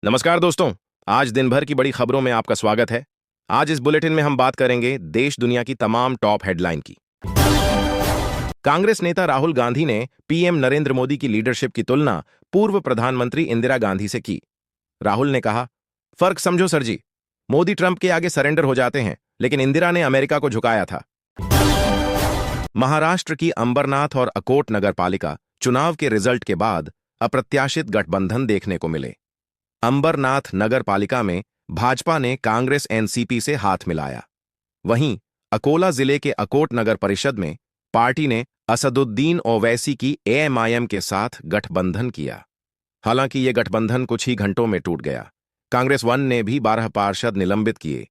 नमस्कार दोस्तों। आज दिन भर की बड़ी खबरों में आपका स्वागत है। आज इस बुलेटिन में हम बात करेंगे देश दुनिया की तमाम टॉप हेडलाइन की। कांग्रेस नेता राहुल गांधी ने पीएम नरेंद्र मोदी की लीडरशिप की तुलना पूर्व प्रधानमंत्री इंदिरा गांधी से की। राहुल ने कहा, फर्क समझो सर जी, मोदी ट्रंप के आगे सरेंडर हो जाते हैं, लेकिन इंदिरा ने अमेरिका को झुकाया था। महाराष्ट्र की अंबरनाथ और अकोट नगरपालिका चुनाव के रिजल्ट के बाद अप्रत्याशित गठबंधन देखने को मिले। अंबरनाथ नगर पालिका में भाजपा ने कांग्रेस एनसीपी से हाथ मिलाया। वहीं अकोला जिले के अकोट नगर परिषद में पार्टी ने असदुद्दीन ओवैसी की एएमआईएम के साथ गठबंधन किया। हालांकि यह गठबंधन कुछ ही घंटों में टूट गया। कांग्रेस वन ने भी 12 पार्षद निलंबित किए।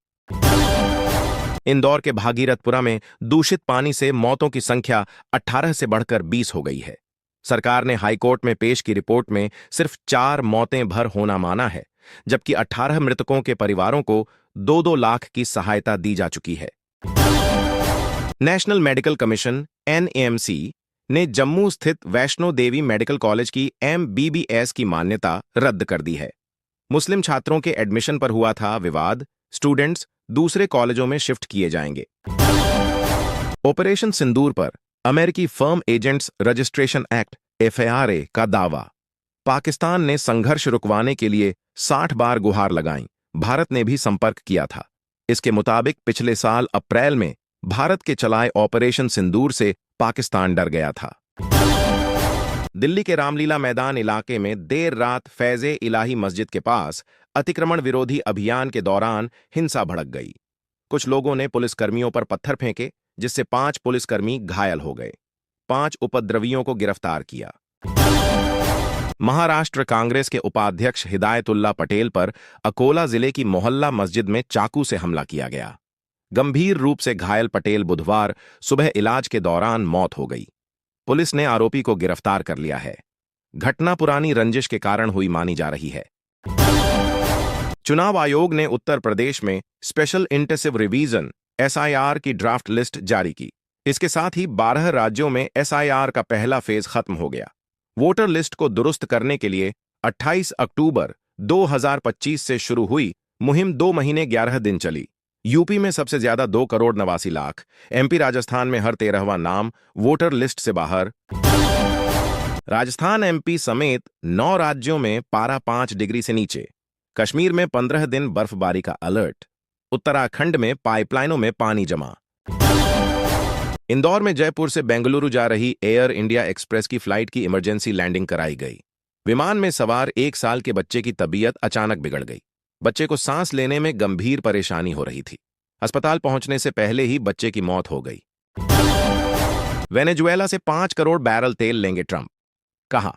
इंदौर के भागीरथपुरा में दूषित पानी से मौतों की संख्या 18 से बढ़कर 20 हो गई है। सरकार ने हाईकोर्ट में पेश की रिपोर्ट में सिर्फ 4 मौतें भर होना माना है, जबकि 18 मृतकों के परिवारों को 2-2 लाख की सहायता दी जा चुकी है। नेशनल मेडिकल कमीशन एनएमसी ने जम्मू स्थित वैष्णो देवी मेडिकल कॉलेज की एमबीबीएस की मान्यता रद्द कर दी है। मुस्लिम छात्रों के एडमिशन पर हुआ था विवाद, स्टूडेंट्स दूसरे कॉलेजों में शिफ्ट किए जाएंगे। ऑपरेशन सिंदूर पर अमेरिकी फर्म एजेंट्स रजिस्ट्रेशन एक्ट एफएआरए का दावा। पाकिस्तान ने संघर्ष रुकवाने के लिए 60 बार गुहार लगाई, भारत ने भी संपर्क किया था। इसके मुताबिक पिछले साल अप्रैल में भारत के चलाए ऑपरेशन सिंदूर से पाकिस्तान डर गया था। दिल्ली के रामलीला मैदान इलाके में देर रात फैज़े इलाही मस्जिद के पास अतिक्रमण विरोधी अभियान के दौरान हिंसा भड़क गई। कुछ लोगों ने पुलिसकर्मियों पर पत्थर फेंके, जिससे 5 पुलिसकर्मी घायल हो गए। 5 उपद्रवियों को गिरफ्तार किया। महाराष्ट्र कांग्रेस के उपाध्यक्ष हिदायतुल्ला पटेल पर अकोला जिले की मोहल्ला मस्जिद में चाकू से हमला किया गया। गंभीर रूप से घायल पटेल बुधवार सुबह इलाज के दौरान मौत हो गई। पुलिस ने आरोपी को गिरफ्तार कर लिया है। घटना पुरानी रंजिश के कारण हुई मानी जा रही है। चुनाव आयोग ने उत्तर प्रदेश में स्पेशल इंटेंसिव रिवीजन एसआईआर की ड्राफ्ट लिस्ट जारी की। इसके साथ ही 12 राज्यों में एसआईआर का पहला फेज खत्म हो गया। वोटर लिस्ट को दुरुस्त करने के लिए 28 अक्टूबर 2025 से शुरू हुई मुहिम 2 महीने 11 दिन चली। यूपी में सबसे ज्यादा 2 करोड़ 89 लाख, एमपी राजस्थान में हर 13वां नाम वोटर लिस्ट से बाहर। राजस्थान एमपी समेत 9 राज्यों में पारा 5 डिग्री से नीचे। कश्मीर में 15 दिन बर्फबारी का अलर्ट। उत्तराखंड में पाइपलाइनों में पानी जमा। इंदौर में जयपुर से बेंगलुरु जा रही एयर इंडिया एक्सप्रेस की फ्लाइट की इमरजेंसी लैंडिंग कराई गई। विमान में सवार 1 साल के बच्चे की तबीयत अचानक बिगड़ गई। बच्चे को सांस लेने में गंभीर परेशानी हो रही थी। अस्पताल पहुंचने से पहले ही बच्चे की मौत हो गई। वेनेजुएला से 5 करोड़ बैरल तेल लेंगे ट्रंप। कहा,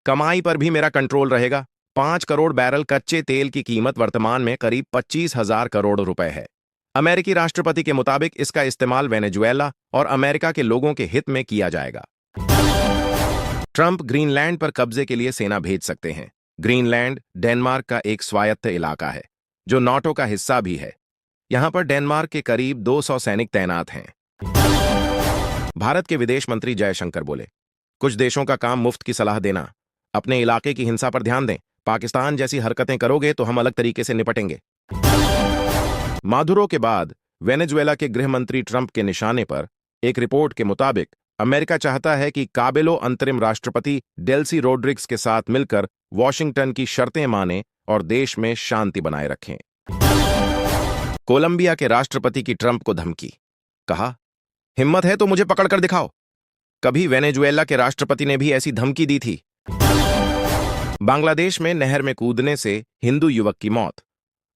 कमाई पर भी मेरा कंट्रोल रहेगा। 5 करोड़ बैरल कच्चे तेल की कीमत वर्तमान में करीब 25,000 करोड़ रुपए है। अमेरिकी राष्ट्रपति के मुताबिक इसका इस्तेमाल वेनेजुएला और अमेरिका के लोगों के हित में किया जाएगा। ट्रंप ग्रीनलैंड पर कब्जे के लिए सेना भेज सकते हैं। ग्रीनलैंड डेनमार्क का एक स्वायत्त इलाका है, जो नाटो का हिस्सा भी है। यहां पर डेनमार्क के करीब 200 सैनिक तैनात हैं। भारत के विदेश मंत्री जयशंकर बोले, कुछ देशों का काम मुफ्त की सलाह देना। अपने इलाके की हिंसा पर ध्यान दें। पाकिस्तान जैसी हरकतें करोगे तो हम अलग तरीके से निपटेंगे। मादुरो के बाद वेनेजुएला के गृह मंत्री ट्रंप के निशाने पर। एक रिपोर्ट के मुताबिक अमेरिका चाहता है कि काबिलो अंतरिम राष्ट्रपति डेल्सी रोड्रिग्स के साथ मिलकर वॉशिंगटन की शर्तें माने और देश में शांति बनाए रखें। कोलंबिया के राष्ट्रपति की ट्रंप को धमकी। कहा, हिम्मत है तो मुझे पकड़कर दिखाओ। कभी वेनेजुएला के राष्ट्रपति ने भी ऐसी धमकी दी थी। बांग्लादेश में नहर में कूदने से हिंदू युवक की मौत।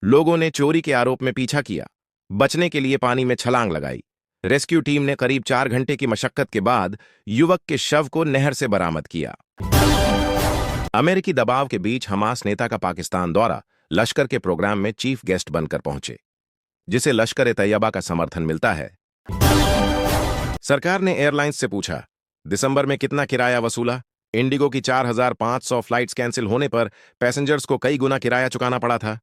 लोगों ने चोरी के आरोप में पीछा किया। बचने के लिए पानी में छलांग लगाई। रेस्क्यू टीम ने करीब 4 घंटे की मशक्कत के बाद युवक के शव को नहर से बरामद किया। अमेरिकी दबाव के बीच हमास नेता का पाकिस्तान दौरा लश्कर के प्रोग्राम में चीफ गेस्ट बनकर पहुंचे, जिसे लश्कर-ए-तैयबा का समर्थन मिलता है। सरकार ने एयरलाइंस से पूछा, दिसंबर में कितना किराया वसूला। इंडिगो की 4,500 फ्लाइट्स कैंसिल होने पर पैसेंजर्स को कई गुना किराया चुकाना पड़ा था।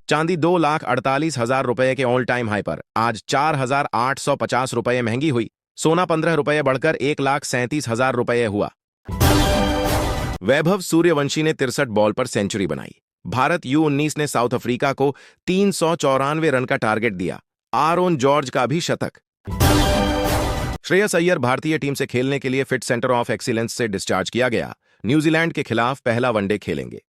चांदी 2,48,000 रुपए के ऑल टाइम हाई पर आज 4,850 रुपए महंगी हुई। सोना 15 रुपए बढ़कर 1,37,000 रुपए हुआ। वैभव सूर्यवंशी ने 63 बॉल पर सेंचुरी बनाई। भारत U19 ने साउथ अफ्रीका को 394 रन का टारगेट दिया। आरोन जॉर्ज का भी शतक। श्रेयस अय्यर भारतीय टीम से खेलने के लिए फिट सेंटर ऑफ एक्सीलेंस से डिस्चार्ज किया गया। न्यूजीलैंड के खिलाफ पहला वनडे खेलेंगे।